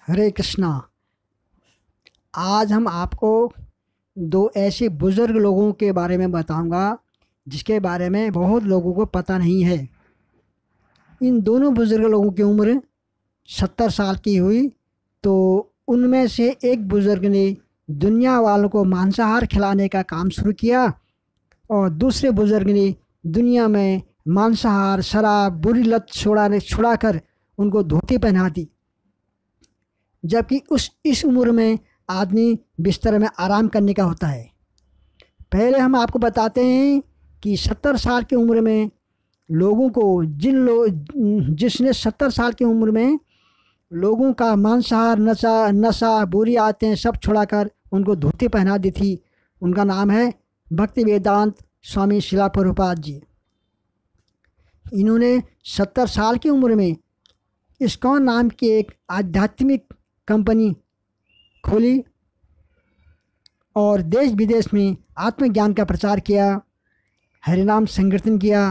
हरे कृष्णा। आज हम आपको दो ऐसे बुज़ुर्ग लोगों के बारे में बताऊंगा जिसके बारे में बहुत लोगों को पता नहीं है। इन दोनों बुज़ुर्ग लोगों की उम्र 70 साल की हुई तो उनमें से एक बुज़ुर्ग ने दुनिया वालों को मांसाहार खिलाने का काम शुरू किया और दूसरे बुज़ुर्ग ने दुनिया में मांसाहार शराब बुरी लत छुड़ाकर उनको धोती पहना दी। जबकि उस इस उम्र में आदमी बिस्तर में आराम करने का होता है। पहले हम आपको बताते हैं कि 70 साल की उम्र में लोगों को जिसने 70 साल की उम्र में लोगों का मांसाहार नशा बुरी आदतें सब छुड़ाकर उनको धोती पहना दी थी, उनका नाम है भक्ति वेदांत स्वामी शिला प्रभुपाद जी। इन्होंने 70 साल की उम्र में इस्कॉन नाम की एक आध्यात्मिक कंपनी खोली और देश विदेश में आत्मज्ञान का प्रचार किया, हरिनाम संकीर्तन किया।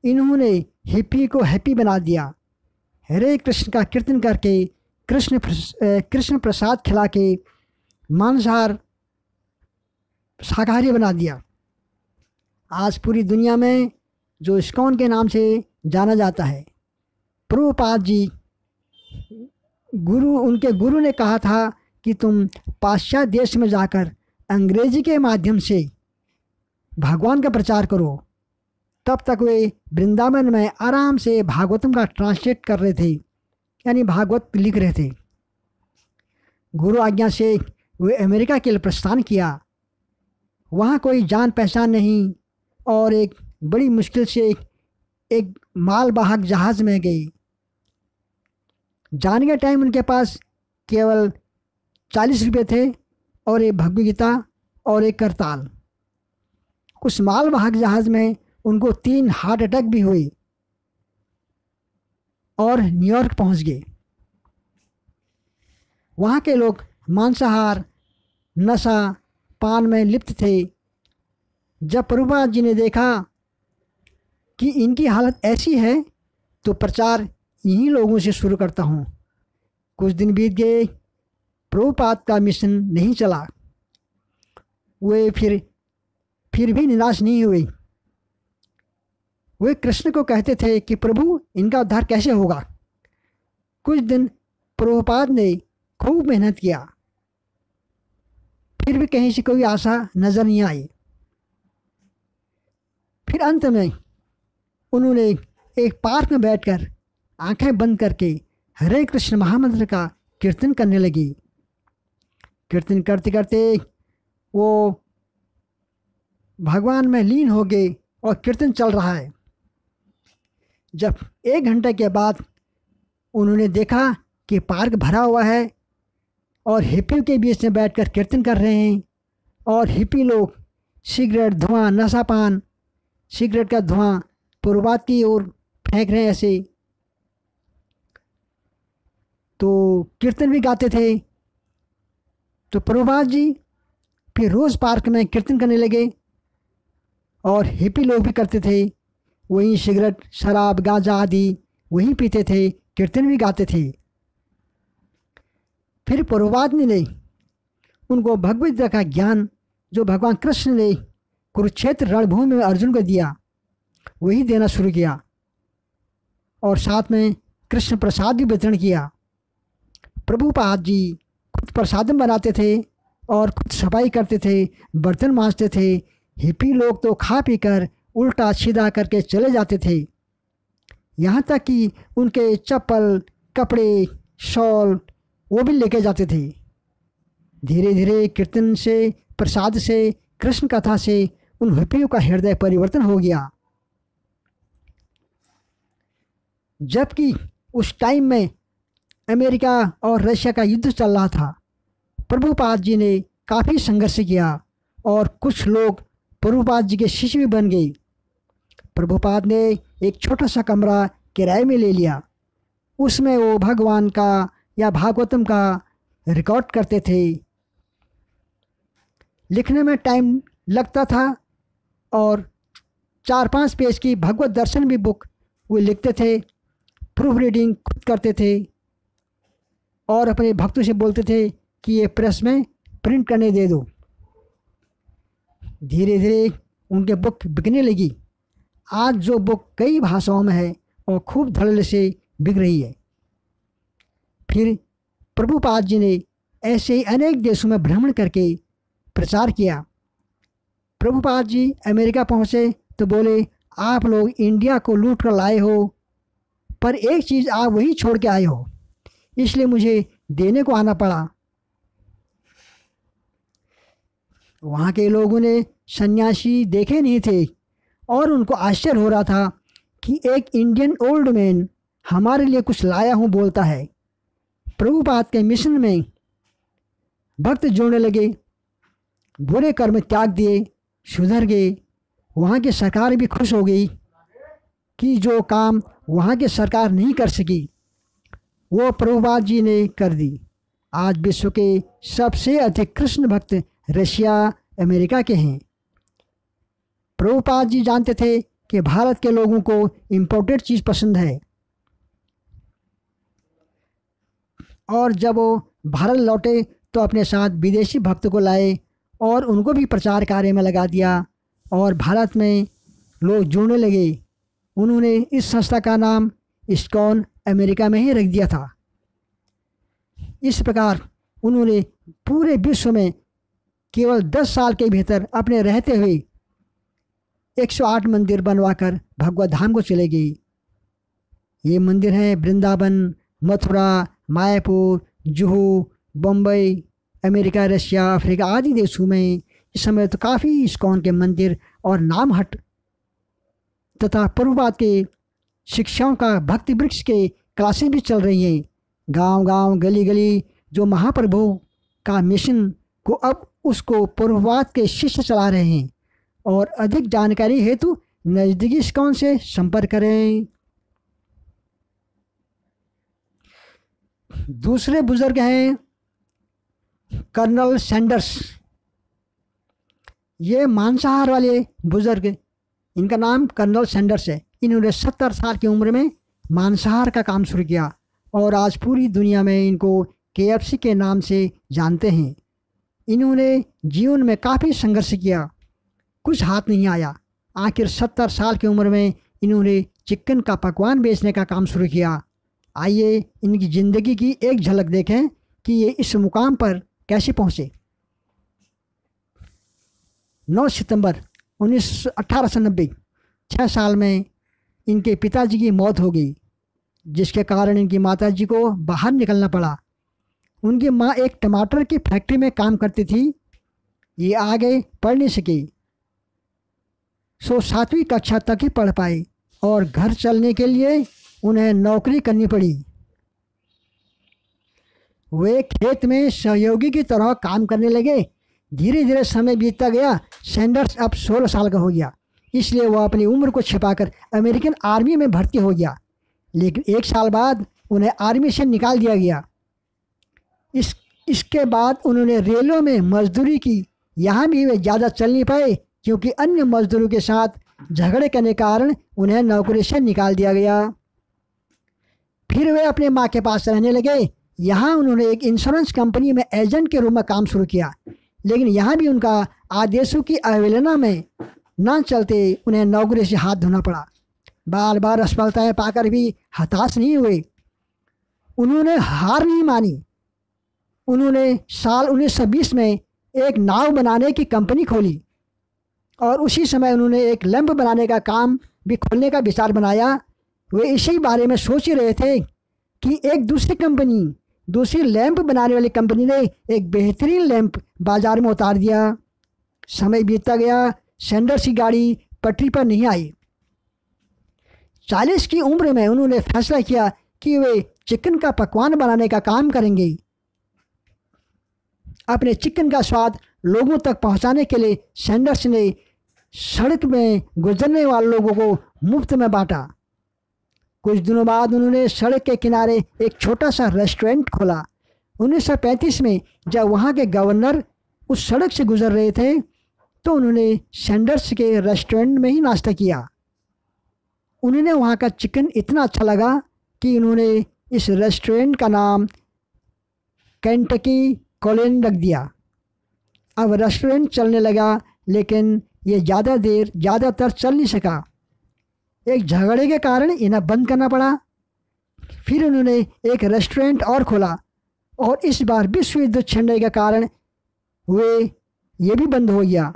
इन्होंने हिप्पी को हैप्पी बना दिया, हरे कृष्ण का कीर्तन करके कृष्ण प्रसाद खिला के मांसाहार शाकाहारी बना दिया। आज पूरी दुनिया में जो इस्कॉन के नाम से जाना जाता है। प्रभुपाद जी उनके गुरु ने कहा था कि तुम पाश्चात्य देश में जाकर अंग्रेजी के माध्यम से भगवान का प्रचार करो। तब तक वे वृंदावन में आराम से भागवतम का ट्रांसलेट कर रहे थे, यानी भागवत लिख रहे थे। गुरु आज्ञा से वे अमेरिका के लिए प्रस्थान किया। वहाँ कोई जान पहचान नहीं और एक बड़ी मुश्किल से एक मालवाहक जहाज़ में गई। जाने के टाइम उनके पास केवल 40 रुपये थे और एक भगवद गीता और एक करताल। उस मालवाहक जहाज़ में उनको 3 हार्ट अटैक भी हुई और न्यूयॉर्क पहुंच गए। वहाँ के लोग मांसाहार नशा पान में लिप्त थे। जब प्रभुपाद जी ने देखा कि इनकी हालत ऐसी है तो प्रचार इन्हीं लोगों से शुरू करता हूँ। कुछ दिन बीत गए, प्रभुपाद का मिशन नहीं चला। वे फिर भी निराश नहीं हुए। वे कृष्ण को कहते थे कि प्रभु इनका उद्धार कैसे होगा। कुछ दिन प्रभुपाद ने खूब मेहनत किया, फिर भी कहीं से कोई आशा नज़र नहीं आई। फिर अंत में उन्होंने एक पार्क में बैठकर आंखें बंद करके हरे कृष्ण महामंत्र का कीर्तन करने लगी। कीर्तन करते करते वो भगवान में लीन हो गए और कीर्तन चल रहा है। जब 1 घंटे के बाद उन्होंने देखा कि पार्क भरा हुआ है और हिप्पी के बीच में बैठकर कीर्तन कर रहे हैं और हिप्पी लोग सिगरेट धुआं नशापान सिगरेट का धुआं पूर्वात की ओर फेंक रहे हैं ऐसे। तो कीर्तन भी गाते थे। तो प्रभुपाद जी फिर रोज़ पार्क में कीर्तन करने लगे और हिप्पी लोग भी करते थे। वहीं सिगरेट शराब गांजा आदि वहीं पीते थे, कीर्तन भी गाते थे। फिर प्रभुपाद ने उनको भगवद गीता का ज्ञान जो भगवान कृष्ण ने कुरुक्षेत्र रणभूमि में अर्जुन को दिया वही देना शुरू किया और साथ में कृष्ण प्रसाद भी वितरण किया। प्रभुपाद जी खुद प्रसादम बनाते थे और खुद सफाई करते थे, बर्तन मांजते थे। हिप्पी लोग तो खा पी कर उल्टा सीधा करके चले जाते थे। यहाँ तक कि उनके चप्पल कपड़े शॉल वो भी लेके जाते थे। धीरे धीरे कीर्तन से प्रसाद से कृष्ण कथा से उन हिप्पियों का हृदय परिवर्तन हो गया। जबकि उस टाइम में अमेरिका और रशिया का युद्ध चल रहा था। प्रभुपाद जी ने काफ़ी संघर्ष किया और कुछ लोग प्रभुपाद जी के शिष्य भी बन गए। प्रभुपाद ने एक छोटा सा कमरा किराए में ले लिया। उसमें वो भगवान का या भागवतम का रिकॉर्ड करते थे। लिखने में टाइम लगता था और 4-5 पेज की भगवत दर्शन भी बुक वो लिखते थे। प्रूफ रीडिंग खुद करते थे। और अपने भक्तों से बोलते थे कि ये प्रेस में प्रिंट करने दे दो। धीरे धीरे उनके बुक बिकने लगी। आज जो बुक कई भाषाओं में है और खूब धड़ल्ले से बिक रही है। फिर प्रभुपाद जी ने ऐसे ही अनेक देशों में भ्रमण करके प्रचार किया। प्रभुपाद जी अमेरिका पहुँचे तो बोले, आप लोग इंडिया को लूट कर लाए हो, पर एक चीज़ आप वही छोड़ के आए हो, इसलिए मुझे देने को आना पड़ा। वहाँ के लोगों ने सन्यासी देखे नहीं थे और उनको आश्चर्य हो रहा था कि एक इंडियन ओल्ड मैन हमारे लिए कुछ लाया हूँ बोलता है। प्रभुपाद के मिशन में भक्त जोड़ने लगे, बुरे कर्म त्याग दिए, सुधर गए। वहाँ की सरकार भी खुश हो गई कि जो काम वहाँ की सरकार नहीं कर सकी वो प्रभुपाद जी ने कर दी। आज विश्व के सबसे अधिक कृष्ण भक्त रशिया अमेरिका के हैं। प्रभुपाद जी जानते थे कि भारत के लोगों को इम्पोर्टेड चीज़ पसंद है, और जब वो भारत लौटे तो अपने साथ विदेशी भक्त को लाए और उनको भी प्रचार कार्य में लगा दिया और भारत में लोग जुड़ने लगे। उन्होंने इस संस्था का नाम इस्कॉन अमेरिका में ही रख दिया था। इस प्रकार उन्होंने पूरे विश्व में केवल 10 साल के भीतर अपने रहते हुए 108 मंदिर बनवाकर भगवत धाम को चले गई। ये मंदिर हैं Vrindavan, Mathura, Mayapur, Juhu, Bombay, America, Russia, Africa आदि देशों में इस समय तो काफ़ी इस्कॉन के मंदिर और नाम हट तथा प्रभुपाद के शिक्षाओं का भक्ति वृक्ष के क्लासेस भी चल रही हैं। गांव-गांव, गली-गली जो महाप्रभु का मिशन को अब उसको प्रभुपाद के शिष्य चला रहे हैं। और अधिक जानकारी हेतु नज़दीकी इस्कॉन से संपर्क करें। दूसरे बुजुर्ग हैं कर्नल सैंडर्स। ये मांसाहार वाले बुजुर्ग, इनका नाम कर्नल सैंडर्स है। इन्होंने 70 साल की उम्र में मांसाहार का काम शुरू किया और आज पूरी दुनिया में इनको KFC के नाम से जानते हैं। इन्होंने जीवन में काफ़ी संघर्ष किया, कुछ हाथ नहीं आया। आखिर 70 साल की उम्र में इन्होंने चिकन का पकवान बेचने का काम शुरू किया। आइए इनकी ज़िंदगी की एक झलक देखें कि ये इस मुकाम पर कैसे पहुँचे। 9 सितंबर 1890, 6 साल में इनके पिताजी की मौत हो गई, जिसके कारण इनकी माताजी को बाहर निकलना पड़ा। उनकी माँ एक टमाटर की फैक्ट्री में काम करती थी। ये आगे पढ़ नहीं सकी, सो 7वीं कक्षा तक ही पढ़ पाई और घर चलने के लिए उन्हें नौकरी करनी पड़ी। वे खेत में सहयोगी की तरह काम करने लगे। धीरे धीरे समय बीतता गया। सैंडर्स अब 16 साल का हो गया, इसलिए वह अपनी उम्र को छिपाकर अमेरिकन आर्मी में भर्ती हो गया। लेकिन 1 साल बाद उन्हें आर्मी से निकाल दिया गया। इसके बाद उन्होंने रेलों में मजदूरी की। यहाँ भी वे ज़्यादा चल नहीं पाए क्योंकि अन्य मजदूरों के साथ झगड़े करने के कारण उन्हें नौकरी से निकाल दिया गया। फिर वे अपने माँ के पास रहने लगे। यहाँ उन्होंने एक इंश्योरेंस कंपनी में एजेंट के रूप में काम शुरू किया, लेकिन यहाँ भी उनका आदेशों की अवहेलना में न चलते उन्हें नौकरी से हाथ धोना पड़ा। बार बार असफलताएं पाकर भी हताश नहीं हुए। उन्होंने हार नहीं मानी। उन्होंने साल 1920 में एक नाव बनाने की कंपनी खोली और उसी समय उन्होंने एक लैंप बनाने का काम भी खोलने का विचार बनाया। वे इसी बारे में सोच ही रहे थे कि एक दूसरी लैंप बनाने वाली कंपनी ने एक बेहतरीन लैंप बाज़ार में उतार दिया। समय बीतता गया। सैंडर्स की गाड़ी पटरी पर नहीं आई। 40 की उम्र में उन्होंने फैसला किया कि वे चिकन का पकवान बनाने का काम करेंगे। अपने चिकन का स्वाद लोगों तक पहुंचाने के लिए सैंडर्स ने सड़क में गुजरने वाले लोगों को मुफ्त में बांटा। कुछ दिनों बाद उन्होंने सड़क के किनारे एक छोटा सा रेस्टोरेंट खोला। 1935 में जब वहाँ के गवर्नर उस सड़क से गुजर रहे थे तो उन्होंने सैंडर्स के रेस्टोरेंट में ही नाश्ता किया। उन्हें वहाँ का चिकन इतना अच्छा लगा कि उन्होंने इस रेस्टोरेंट का नाम केंटकी कॉलोनी रख दिया। अब रेस्टोरेंट चलने लगा, लेकिन ये ज़्यादातर चल नहीं सका। एक झगड़े के कारण इन्हें बंद करना पड़ा। फिर उन्होंने एक रेस्टोरेंट और खोला और इस बार विश्व युद्ध छिड़ने के कारण ये भी बंद हो गया।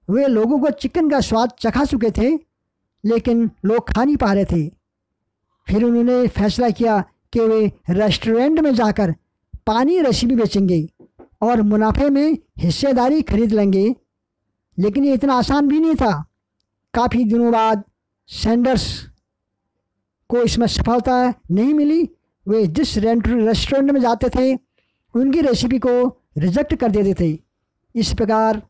वे लोगों को चिकन का स्वाद चखा चुके थे, लेकिन लोग खा नहीं पा रहे थे। फिर उन्होंने फैसला किया कि वे रेस्टोरेंट में जाकर पानी रेसिपी बेचेंगे और मुनाफे में हिस्सेदारी खरीद लेंगे। लेकिन ये इतना आसान भी नहीं था। काफ़ी दिनों बाद सैंडर्स को इसमें सफलता नहीं मिली। वे जिस रेस्टोरेंट में जाते थे उनकी रेसिपी को रिजेक्ट कर देते थे। इस प्रकार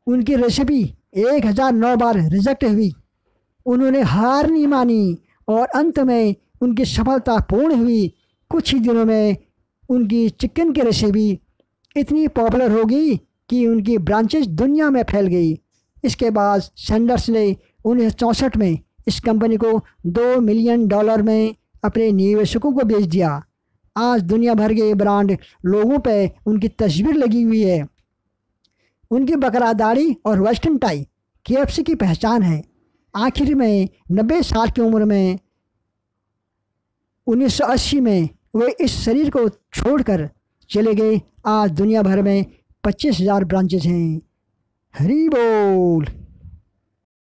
उनकी रेसिपी 1009 बार रिजेक्ट हुई। उन्होंने हार नहीं मानी और अंत में उनकी सफलता पूर्ण हुई। कुछ ही दिनों में उनकी चिकन की रेसिपी इतनी पॉपुलर हो गई कि उनकी ब्रांचेस दुनिया में फैल गई। इसके बाद सैंडर्स ने 1964 में इस कंपनी को $2 मिलियन में अपने निवेशकों को बेच दिया। आज दुनिया भर के ब्रांड लोगों पे उनकी तस्वीर लगी हुई है। उनकी बकरा दाढ़ी और वेस्टर्न टाई KFC की पहचान है। आखिर में 90 साल की उम्र में 1980 में वे इस शरीर को छोड़कर चले गए। आज दुनिया भर में 25,000 ब्रांचेज हैं। हरी बोल।